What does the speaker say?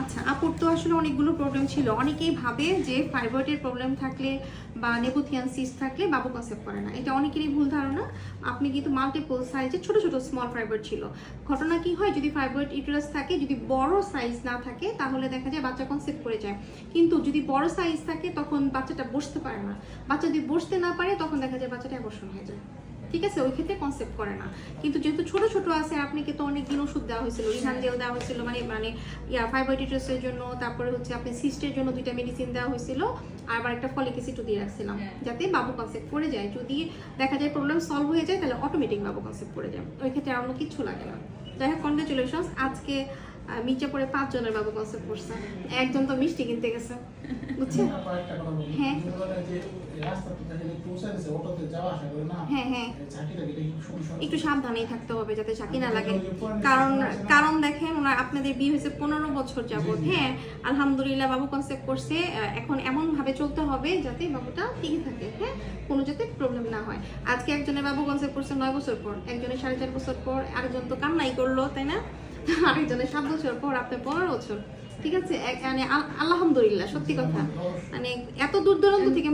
আচ্ছা, আপুর তো আসলে অনেকগুলো প্রবলেম ছিল। অনেকেই ভাবে যে ফাইব্রয়েডের প্রবলেম থাকলে বা নেবোথিয়ান সিস্ট থাকলে বাবু কনসেপ্ট করে না। এটা অনেকেরই ভুল ধারণা। আপনি কিন্তু মাল্টিপল সাইজে ছোট ছোট স্মল ফাইব্রয়েড ছিল। ঘটনা কি হয়, যদি ফাইব্রয়েড ইউটেরাস থাকে, যদি বড় সাইজ না থাকে তাহলে দেখা যায় বাচ্চা কনসেপ্ট করে যায়। কিন্তু যদি বড় সাইজ থাকে তখন বাচ্চাটা বসতে পারে না। বাচ্চা যদি বসতে না পারে তখন দেখা যায় বাচ্চাটা অ্যাবর্শন হয়ে যায়। ঠিক আছে, ওই ক্ষেত্রে কনসেপ্ট করে না। কিন্তু যেহেতু ছোট ছোট আছে, আপনাকে তো অনেকদিন ওষুধ দেওয়া হয়েছিল, রিহান জেল দেওয়া হয়েছিল, মানে মানে ফাইব্রয়েড ইউটেরাসের জন্য, তারপরে হচ্ছে আপনি সিস্টের জন্য 2টা মেডিসিন দেওয়া হয়েছিল, আর একটা ফলিক অ্যাসিডও দিয়ে রাখছিলাম যাতে বাবু কনসেপ্ট করে যায়। যদি দেখা যায় প্রবলেম সলভ হয়ে যায় তাহলে অটোমেটিক বাবু কনসেপ্ট করে যায়, ওই ক্ষেত্রে আর অন্য কিছু লাগে না। যাই হোক, কনগ্রাচুলেশনস। আজকে মির্জাপুরে 5 জনের বাবু কনসেপ্ট করছে। একজন তো মিষ্টি কিনতে গেছে, বুঝছেন? হ্যাঁ হ্যাঁ হ্যাঁ, একটু সাবধানেই থাকতে হবে যাতে ঝাঁকি না লাগে। কারণ কারণ দেখেন, ওনার আপনাদের বিয়ে হয়েছে 15 বছর যাবত। হ্যাঁ, আলহামদুলিল্লাহ বাবু কনসেপ্ট করছে। এখন এমন ভাবে চলতে হবে যাতে বাবুটা টিকে থাকে, হ্যাঁ, কোনো যাতে প্রবলেম না হয়। আজকে একজনের বাবু কনসেপ্ট করছে 9 বছর পর, একজনের 4.5 বছর পর, আরেকজন তো কান্নাই করলো, তাই না? আরেকজনের 7 বছর পর, আপনার 15 বছর। ঠিক আছে, মানে আলহামদুলিল্লাহ, সত্যি কথা। মানে এত দূর দূরান্ত থেকে